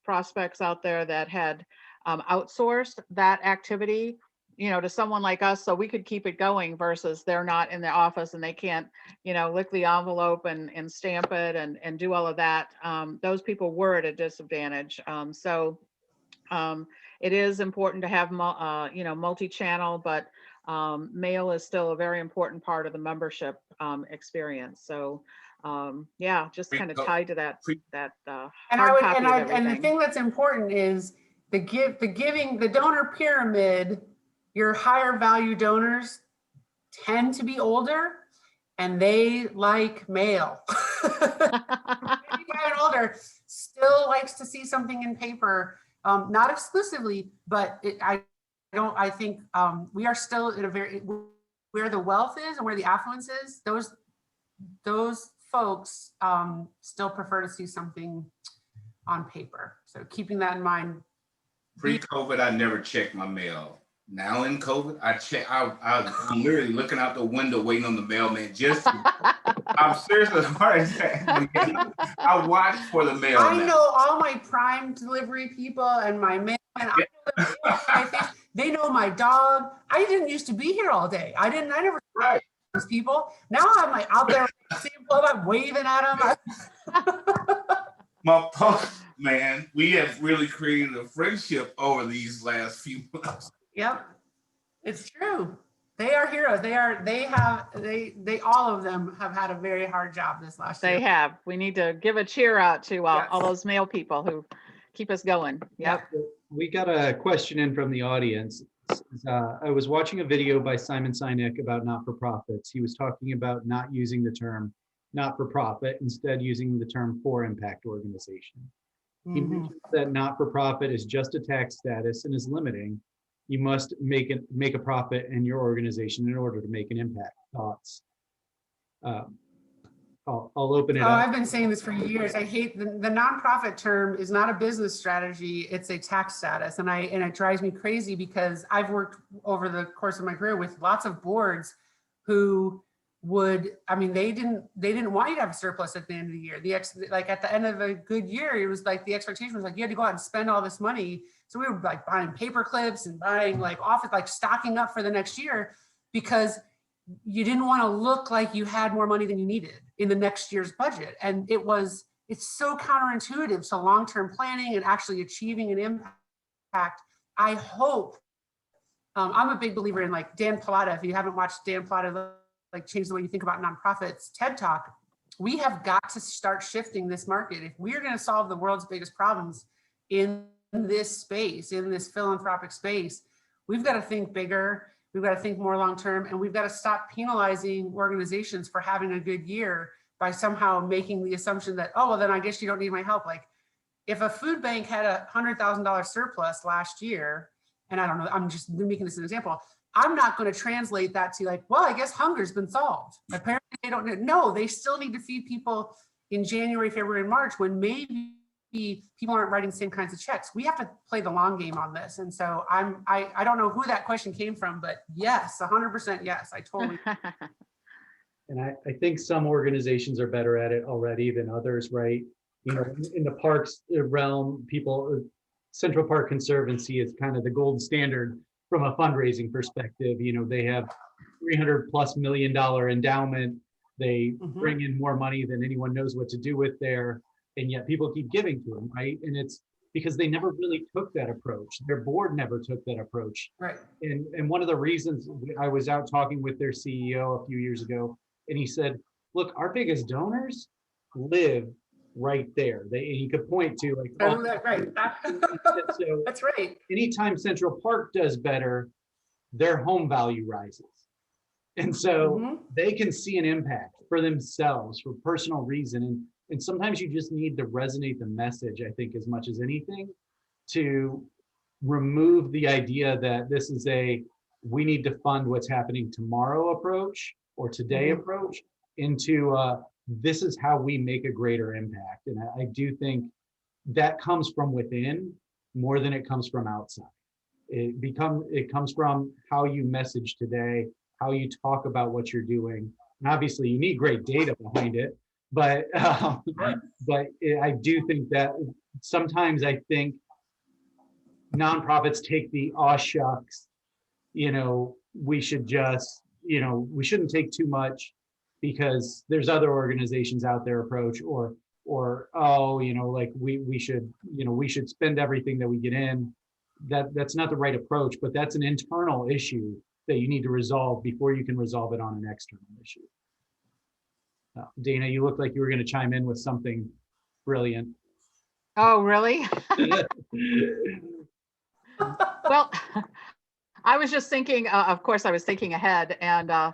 Speaker 1: prospects out there that had outsourced that activity, to someone like us, so we could keep it going versus they're not in the office and they can't, lick the envelope and stamp it and do all of that. Those people were at a disadvantage. So it is important to have, multi-channel, but mail is still a very important part of the membership experience. So just kind of tied to that hard copy of everything.
Speaker 2: And the thing that's important is the donor pyramid. Your higher value donors tend to be older and they like mail. Anyone older still likes to see something in paper, not exclusively, but I think we are still in where the wealth is and where the affluence is, those folks still prefer to see something on paper. So keeping that in mind.
Speaker 4: Pre-COVID, I never checked my mail. Now in COVID, I'm literally looking out the window waiting on the mailman. I'm seriously hard. I watch for the mail.
Speaker 2: I know all my Prime delivery people and my mailman. They know my dog. I didn't used to be here all day. I never saw those people. Now I'm out there, I'm waving at them.
Speaker 4: Man, we have really created a friendship over these last few months.
Speaker 2: Yep, it's true. They are heroes. They all of them have had a very hard job this last year.
Speaker 1: They have. We need to give a cheer out to all those mail people who keep us going. Yep.
Speaker 3: We got a question in from the audience. I was watching a video by Simon Sinek about not-for-profits. He was talking about not using the term not-for-profit, instead using the term for-impact organization. He mentions that not-for-profit is just a tax status and is limiting. You must make a profit in your organization in order to make an impact. Thoughts? I'll open it up.
Speaker 2: I've been saying this for years. I hate the nonprofit term is not a business strategy. It's a tax status. And it drives me crazy because I've worked over the course of my career with lots of boards who they didn't want you to have a surplus at the end of the year. Like at the end of a good year, it was like the expectation was like you had to go out and spend all this money. So we were like buying paper clips and buying stocking up for the next year because you didn't want to look like you had more money than you needed in the next year's budget. And it was it's so counterintuitive to long-term planning and actually achieving an impact. I hope, I'm a big believer in like Dan Pallotta. If you haven't watched Dan Pallotta, like Change the Way You Think About Nonprofits TED Talk, we have got to start shifting this market. If we're going to solve the world's biggest problems in this space, in this philanthropic space, we've got to think bigger. We've got to think more long-term, and we've got to stop penalizing organizations for having a good year by somehow making the assumption that, oh, well, then I guess you don't need my help. Like if a food bank had $100,000 surplus last year, and I don't know, I'm just making this an example, I'm not going to translate that to like, well, I guess hunger's been solved. Apparently they don't know. They still need to feed people in January, February, and March when maybe people aren't writing the same kinds of checks. We have to play the long game on this. And so I don't know who that question came from, but yes, 100% yes, I totally.
Speaker 3: And I think some organizations are better at it already than others, right? You know, in the parks realm, Central Park Conservancy is kind of the gold standard from a fundraising perspective. You know, they have $300+ million endowment. They bring in more money than anyone knows what to do with there. And yet people keep giving to them, right? And it's because they never really took that approach. Their board never took that approach.
Speaker 2: Right.
Speaker 3: And one of the reasons, I was out talking with their CEO a few years ago, and he said, look, our biggest donors live right there. And he could point to like,
Speaker 2: oh, that's right.
Speaker 3: So
Speaker 2: that's right.
Speaker 3: Anytime Central Park does better, their home value rises. And so they can see an impact for themselves for personal reason. And sometimes you just need to resonate the message, I think, as much as anything, to remove the idea that this is we need to fund what's happening tomorrow approach or today approach into this is how we make a greater impact. And I do think that comes from within more than it comes from outside. It comes from how you message today, how you talk about what you're doing. And obviously you need great data behind it, but I do think that sometimes I think nonprofits take the aw shucks, we should just, we shouldn't take too much because there's other organizations out there approach or like we should spend everything that we get in. That's not the right approach, but that's an internal issue that you need to resolve before you can resolve it on an external issue. Dana, you look like you were going to chime in with something brilliant.
Speaker 1: Oh, really? Well, I was just thinking, of course, I was thinking ahead, and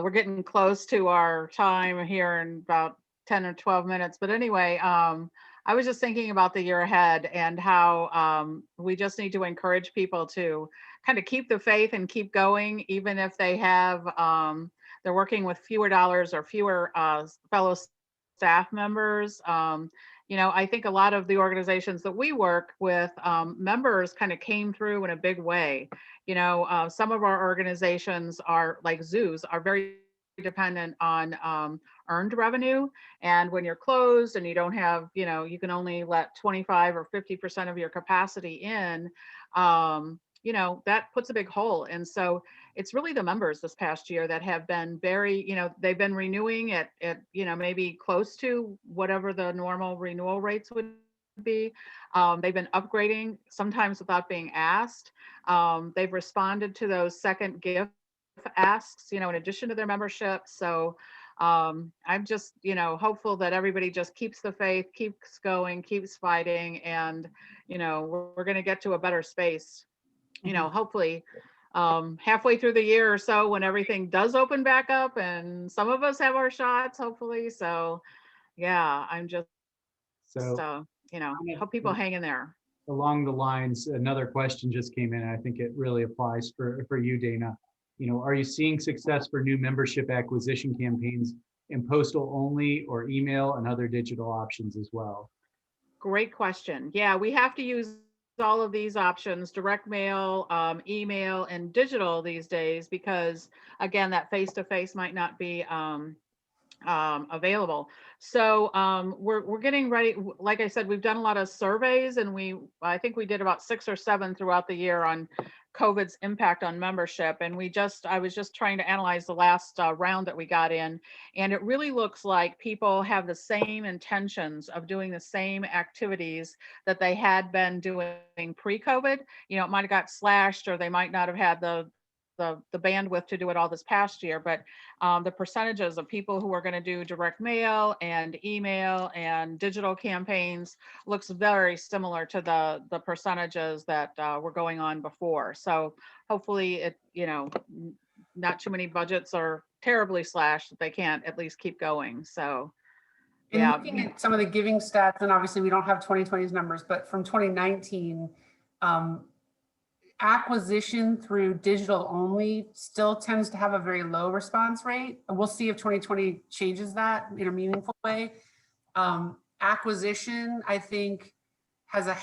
Speaker 1: we're getting close to our time here in about 10 or 12 minutes. But anyway, I was just thinking about the year ahead and how we just need to encourage people to kind of keep the faith and keep going, even if they have, they're working with fewer dollars or fewer fellow staff members. I think a lot of the organizations that we work with, members kind of came through in a big way. Some of our organizations are like zoos, are very dependent on earned revenue. And when you're closed and you don't have, you can only let 25 or 50% of your capacity in, that puts a big hole. And so it's really the members this past year that have been very, they've been renewing at maybe close to whatever the normal renewal rates would be. They've been upgrading sometimes without being asked. They've responded to those second gift asks, in addition to their membership. So I'm just, hopeful that everybody just keeps the faith, keeps going, keeps fighting, and, we're going to get to a better space, hopefully halfway through the year or so when everything does open back up and some of us have our shots, hopefully. So yeah, I'm just, hope people hang in there.
Speaker 3: Along the lines, another question just came in. I think it really applies for you, Dana. Are you seeing success for new membership acquisition campaigns in postal only or email and other digital options as well?
Speaker 1: Great question. Yeah, we have to use all of these options, direct mail, email, and digital these days, because again, that face-to-face might not be available. So we're getting ready. Like I said, we've done a lot of surveys, and I think we did about 6 or 7 throughout the year on COVID's impact on membership. And I was just trying to analyze the last round that we got in, and it really looks like people have the same intentions of doing the same activities that they had been doing pre-COVID. You know, it might have got slashed, or they might not have had the bandwidth to do it all this past year, but the percentages of people who are going to do direct mail and email and digital campaigns looks very similar to the percentages that were going on before. So hopefully it, you know, not too many budgets are terribly slashed that they can't at least keep going. So
Speaker 2: And
Speaker 1: yeah.
Speaker 2: looking at some of the giving stats, and obviously we don't have 2020's numbers, but from 2019, acquisition through digital only still tends to have a very low response rate. And we'll see if 2020 changes that in a meaningful way. Acquisition, I think, has a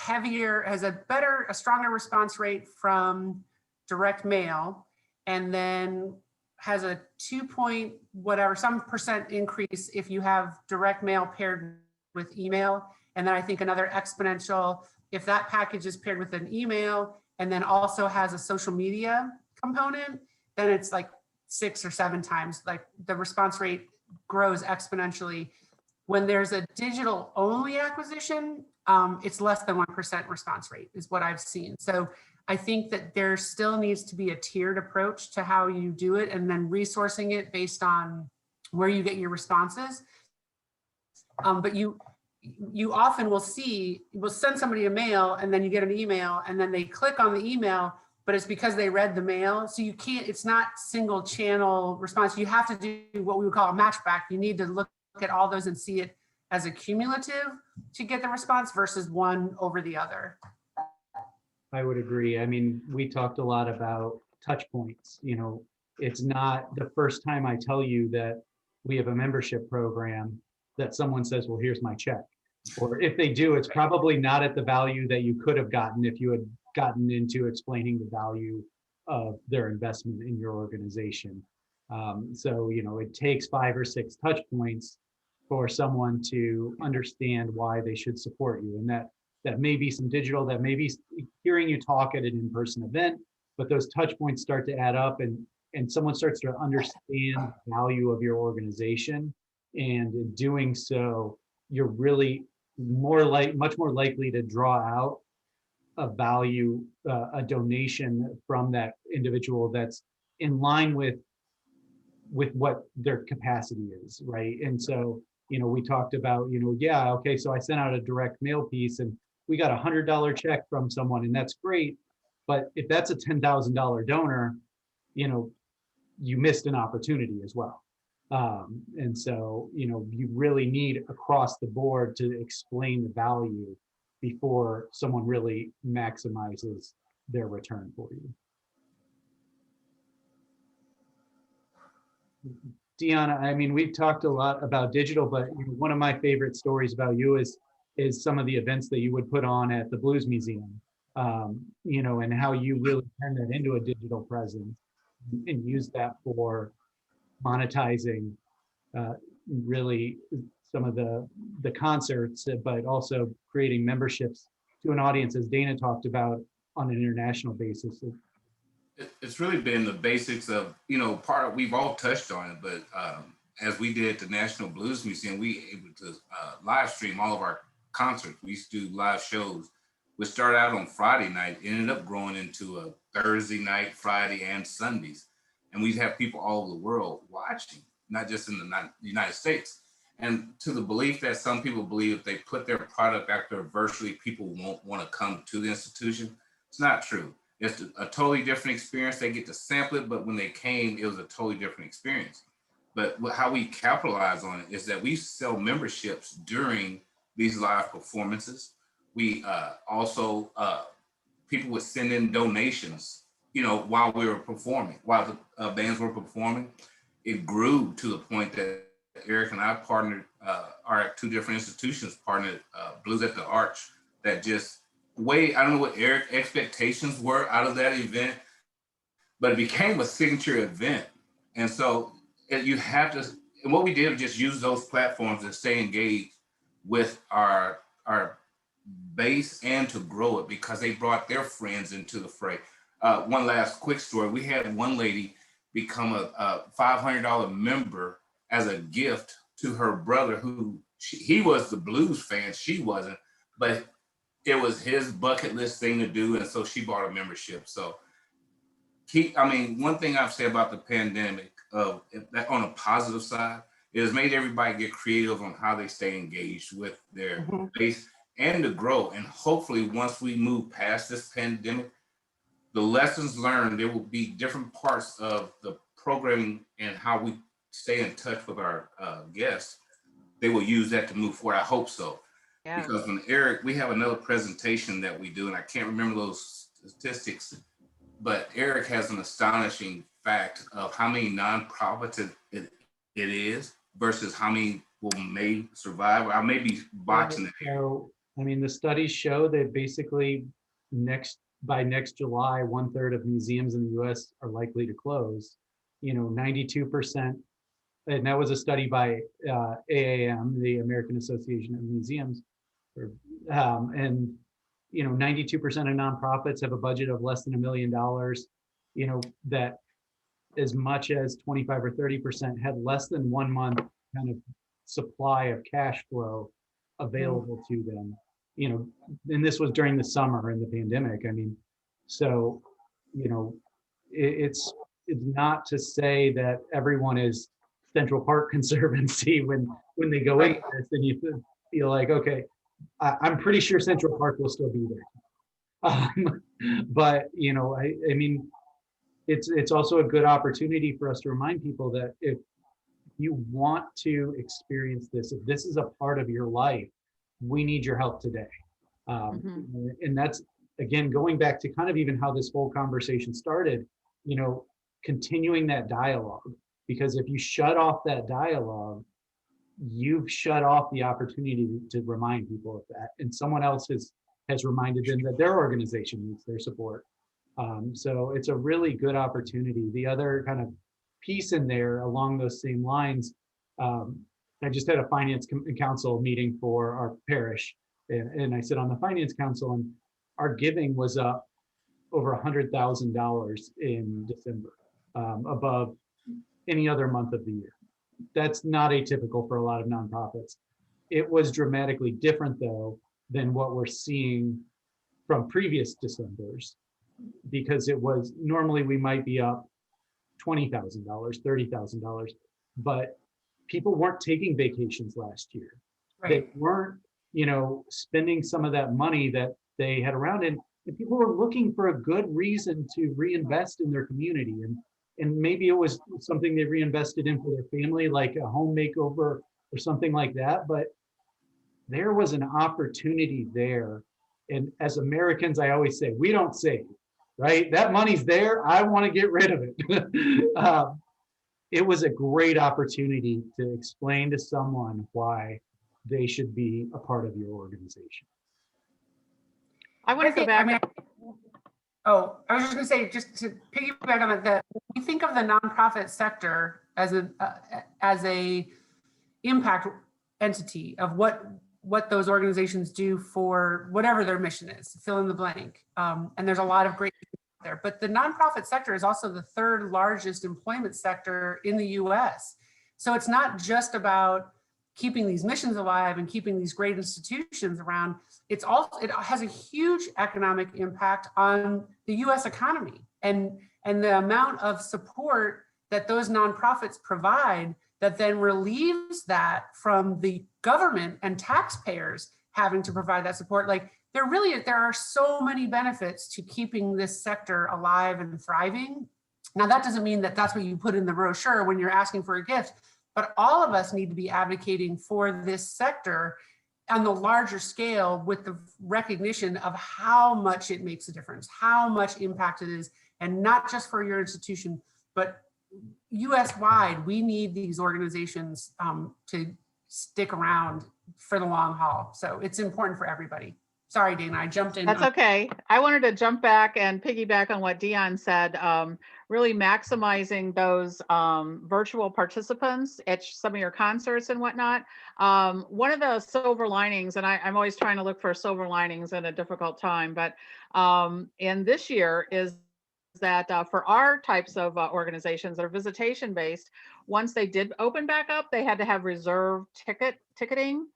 Speaker 2: stronger response rate from direct mail, and then has a 2% increase if you have direct mail paired with email. And then I think another exponential if that package is paired with an email and then also has a social media component, then it's like 6 or 7 times, like the response rate grows exponentially. When there's a digital only acquisition, it's less than 1% response rate is what I've seen. So I think that there still needs to be a tiered approach to how you do it, and then resourcing it based on where you get your responses. But you often will send somebody a mail, and then you get an email, and then they click on the email, but it's because they read the mail. So you can't, it's not single channel response. You have to do what we would call a match back. You need to look at all those and see it as a cumulative to get the response versus one over the other.
Speaker 3: I would agree. I mean, we talked a lot about touch points. You know, it's not the first time I tell you that we have a membership program that someone says, well, here's my check. Or if they do, it's probably not at the value that you could have gotten if you had gotten into explaining the value of their investment in your organization. So, you know, it takes 5 or 6 touch points for someone to understand why they should support you. And that may be some digital, that may be hearing you talk at an in-person event, but those touch points start to add up, and someone starts to understand the value of your organization. And in doing so, you're really much more likely to draw out a value, a donation from that individual that's in line with what their capacity is, right? And so, you know, we talked about, you know, yeah, okay, so I sent out a direct mail piece and we got $100 check from someone, and that's great. But if that's a $10,000 donor, you know, you missed an opportunity as well. And so, you know, you really need across the board to explain the value before someone really maximizes their return for you. Deanna, I mean, we've talked a lot about digital, but one of my favorite stories about you is some of the events that you would put on at the Blues Museum, you know, and how you really turn that into a digital presence and use that for monetizing really some of the concerts, but also creating memberships to an audience, as Dana talked about, on an international basis.
Speaker 4: It's really been the basics of, you know, we've all touched on it, but as we did at the National Blues Museum, we able to live stream all of our concerts. We used to do live shows. We started out on Friday night, ended up growing into a Thursday night, Friday, and Sundays. And we'd have people all over the world watching, not just in the United States. And to the belief that some people believe if they put their product out there virtually, people won't want to come to the institution. It's not true. It's a totally different experience. They get to sample it, but when they came, it was a totally different experience. But how we capitalize on it is that we sell memberships during these live performances. We also, people would send in donations, you know, while we were performing, while the bands were performing. It grew to the point that Eric and I partnered, our 2 different institutions partnered, Blues at the Arch, that just I don't know what Eric's expectations were out of that event, but it became a signature event. And so you have to, and what we did was just use those platforms to stay engaged with our base and to grow it, because they brought their friends into the fray. One last quick story. We had one lady become a $500 member as a gift to her brother, who he was the blues fan, she wasn't, but it was his bucket list thing to do, and so she bought a membership. So one thing I've said about the pandemic, that on a positive side, is made everybody get creative on how they stay engaged with their base and to grow. And hopefully, once we move past this pandemic, the lessons learned, there will be different parts of the programming and how we stay in touch with our guests. They will use that to move forward. I hope so.
Speaker 1: Yeah.
Speaker 4: Because when Eric, we have another presentation that we do, and I can't remember those statistics, but Eric has an astonishing fact of how many nonprofits it is versus how many may survive. I may be botching it.
Speaker 5: So, I mean, the studies show that basically by next July, 1/3 of museums in the US are likely to close. 92%, and that was a study by AAM, the American Association of Museums, and 92% of nonprofits have a budget of less than $1 million. That as much as 25 or 30% had less than 1 month kind of supply of cash flow available to them. And this was during the summer and the pandemic. I mean, so it's not to say that everyone is Central Park Conservancy when they go into this, and you feel like, okay, I'm pretty sure Central Park will still be there. But I mean, it's also a good opportunity for us to remind people that if you want to experience this, if this is a part of your life, we need your help today. And that's, again, going back to kind of even how this whole conversation started, continuing that dialogue. Because if you shut off that dialogue, you've shut off the opportunity to remind people of that. And someone else has reminded them that their organization needs their support. So it's a really good opportunity. The other kind of piece in there along those same lines, I just had a finance council meeting for our parish, and I sit on the finance council, and our giving was up over $100,000 in December, above any other month of the year. That's not atypical for a lot of nonprofits. It was dramatically different, though, than what we're seeing from previous Decembers, because it was normally we might be up $20,000, $30,000, but people weren't taking vacations last year. They weren't, spending some of that money that they had around, and people were looking for a good reason to reinvest in their community. And maybe it was something they reinvested in for their family, like a home makeover or something like that. But there was an opportunity there. And as Americans, I always say, we don't save, right? That money's there. I want to get rid of it. It was a great opportunity to explain to someone why they should be a part of your organization.
Speaker 1: I want to go back.
Speaker 2: I was just going to say, just to piggyback on that, we think of the nonprofit sector as a impact entity of what those organizations do for whatever their mission is, fill in the blank. And there's a lot of great things out there. But the nonprofit sector is also the third largest employment sector in the US. So it's not just about keeping these missions alive and keeping these great institutions around. It has a huge economic impact on the US economy, and the amount of support that those nonprofits provide that then relieves that from the government and taxpayers having to provide that support. Like there are so many benefits to keeping this sector alive and thriving. Now, that doesn't mean that that's what you put in the brochure when you're asking for a gift, but all of us need to be advocating for this sector on the larger scale with the recognition of how much it makes a difference, how much impact it is, and not just for your institution, but US wide. We need these organizations to stick around for the long haul. So it's important for everybody. Sorry, Dana, I jumped in.
Speaker 1: That's okay. I wanted to jump back and piggyback on what Dion said, really maximizing those virtual participants at some of your concerts and whatnot. One of the silver linings, and I'm always trying to look for silver linings in a difficult time, but in this year is that for our types of organizations that are visitation based, once they did open back up, they had to have reserve ticketing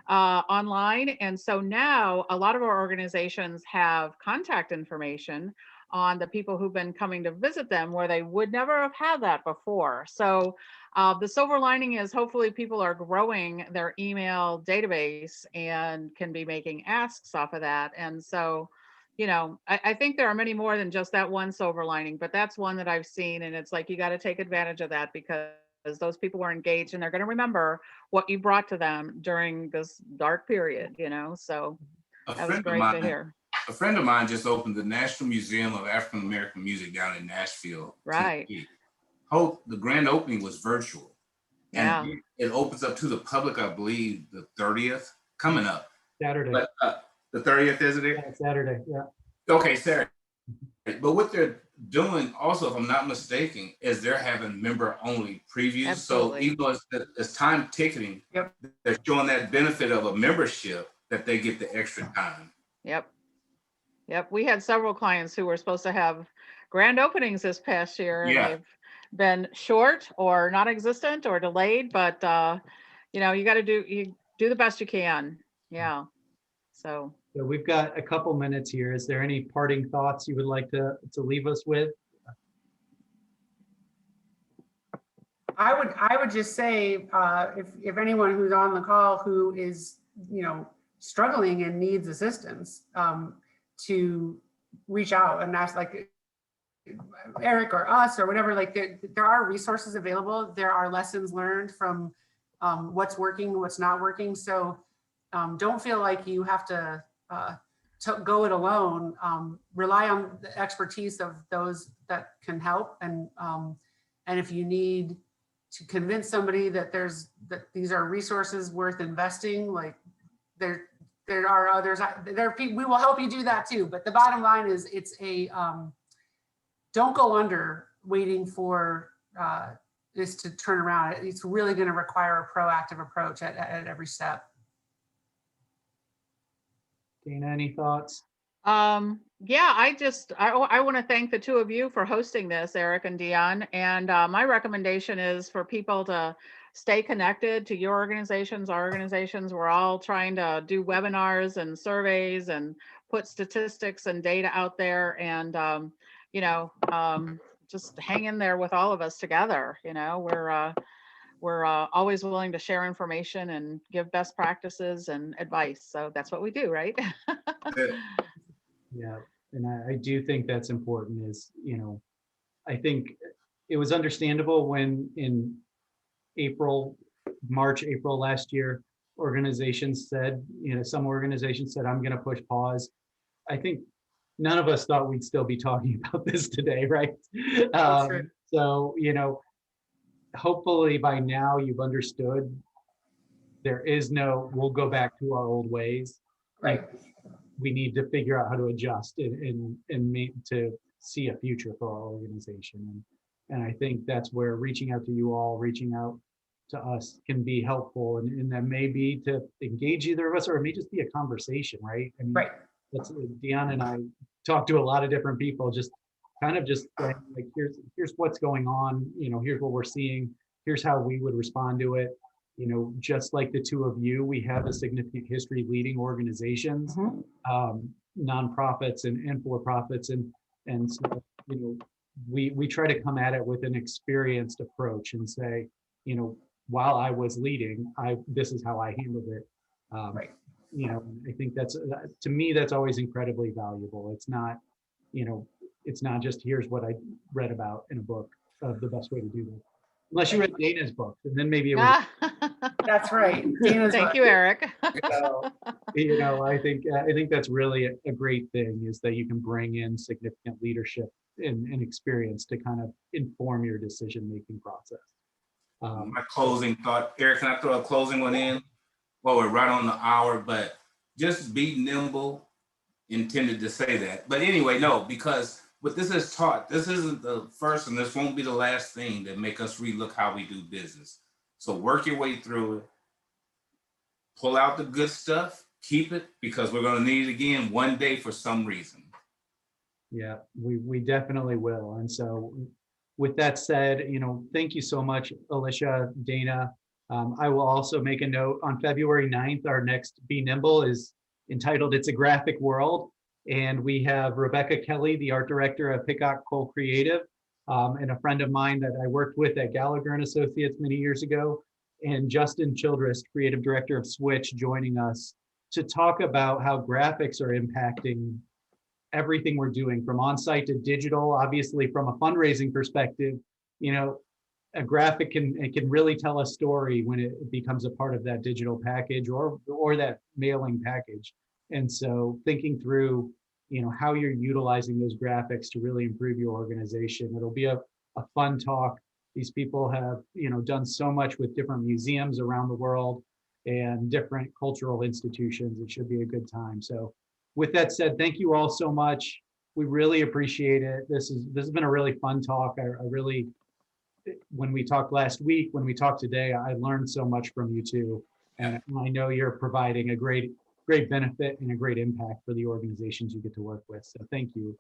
Speaker 1: online. And so now a lot of our organizations have contact information on the people who've been coming to visit them where they would never have had that before. So the silver lining is hopefully people are growing their email database and can be making asks off of that. And so, you know, I think there are many more than just that one silver lining, but that's one that I've seen. And it's like, you got to take advantage of that because those people were engaged and they're going to remember what you brought to them during this dark period, you know? So that was great to hear.
Speaker 4: A friend of mine just opened the National Museum of African American Music down in Nashville.
Speaker 1: Right.
Speaker 4: The grand opening was virtual.
Speaker 1: Yeah.
Speaker 4: And it opens up to the public, I believe, the 30th, coming up.
Speaker 5: Saturday.
Speaker 4: But, the 30th, isn't it?
Speaker 5: Yeah, Saturday, yeah.
Speaker 4: Okay, Saturday. But what they're doing also, if I'm not mistaken, is they're having member-only previews.
Speaker 1: Absolutely.
Speaker 4: So even though it's time ticketing,
Speaker 2: Yep.
Speaker 4: they're showing that benefit of a membership that they get the extra time.
Speaker 1: Yep. We had several clients who were supposed to have grand openings this past year and
Speaker 4: Yeah.
Speaker 1: they've been short or non-existent or delayed, but you know, you got to do the best you can. Yeah. So
Speaker 5: we've got a couple minutes here. Is there any parting thoughts you would like to leave us with?
Speaker 2: I would just say, if anyone who's on the call who is, you know, struggling and needs assistance, to reach out and ask, like Eric or us or whatever, like there are resources available. There are lessons learned from what's working, what's not working. So don't feel like you have to go it alone. Rely on the expertise of those that can help. And if you need to convince somebody that these are resources worth investing, like there are others, we will help you do that too. But the bottom line is don't go under waiting for this to turn around. It's really going to require a proactive approach at every step.
Speaker 5: Dana, any thoughts?
Speaker 1: Yeah, I want to thank the two of you for hosting this, Eric and Dion. And my recommendation is for people to stay connected to your organizations, our organizations. We're all trying to do webinars and surveys and put statistics and data out there. And, you know, just hang in there with all of us together. You know, we're always willing to share information and give best practices and advice. So that's what we do, right?
Speaker 5: Yeah, and I do think that's important. Is, you know, I think it was understandable when in March, April last year, organizations said, you know, some organizations said, I'm going to push pause. I think none of us thought we'd still be talking about this today, right? So, you know, hopefully by now you've understood we'll go back to our old ways.
Speaker 2: Right.
Speaker 5: We need to figure out how to adjust and to see a future for our organization. And I think that's where reaching out to you all, reaching out to us can be helpful. And that may be to engage either of us, or it may just be a conversation, right? I mean,
Speaker 2: right.
Speaker 5: That's Deanna and I talk to a lot of different people, just kind of just saying, like, here's what's going on, you know, here's what we're seeing, here's how we would respond to it. You know, just like the two of you, we have a significant history leading organizations, nonprofits and for-profits. And so, you know, we try to come at it with an experienced approach and say, you know, while I was leading, this is how I handled it.
Speaker 2: Right.
Speaker 5: You know, I think to me, that's always incredibly valuable. It's not, you know, it's not just here's what I read about in a book of the best way to do this. Unless you read Dana's book, and then maybe it was.
Speaker 2: That's right. Dana's
Speaker 1: Thank
Speaker 2: book.
Speaker 1: you, Eric.
Speaker 5: You know, I think that's really a great thing, is that you can bring in significant leadership and experience to kind of inform your decision-making process.
Speaker 4: My closing thought, Eric, can I throw a closing one in? Well, we're right on the hour, but just be nimble, intended to say that. But anyway, no, because what this has taught, this isn't the first and this won't be the last thing that make us relook how we do business. So work your way through it, pull out the good stuff, keep it, because we're going to need it again one day for some reason.
Speaker 5: Yeah, we definitely will. And so with that said, thank you so much, Alicia, Dana. I will also make a note on February 9th, our next Be Nimble is entitled It's a Graphic World. And we have Rebecca Kelly, the art director of Hickok Cole Creative, and a friend of mine that I worked with at Gallagher and Associates many years ago, and Justin Childress, creative director of Switch, joining us to talk about how graphics are impacting everything we're doing, from on-site to digital. Obviously, from a fundraising perspective, a graphic can really tell a story when it becomes a part of that digital package or that mailing package. And so thinking through, how you're utilizing those graphics to really improve your organization. It'll be a fun talk. These people have, done so much with different museums around the world and different cultural institutions. It should be a good time. So with that said, thank you all so much. We really appreciate it. This has been a really fun talk. I really, when we talked last week, when we talked today, I learned so much from you too. And I know you're providing a great benefit and a great impact for the organizations you get to work with. So thank you.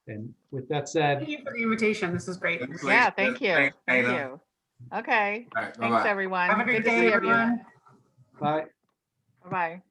Speaker 5: And with that said,
Speaker 2: Thank you for the invitation. This is great.
Speaker 1: Yeah, thank you.
Speaker 4: Thanks,
Speaker 1: Thank
Speaker 4: Dana.
Speaker 1: you. Okay.
Speaker 4: All right,
Speaker 1: Thanks,
Speaker 4: bye-bye.
Speaker 1: everyone.
Speaker 2: Have a great
Speaker 1: Good to
Speaker 2: day,
Speaker 1: see everyone.
Speaker 2: everyone.
Speaker 5: bye.
Speaker 1: Bye-bye.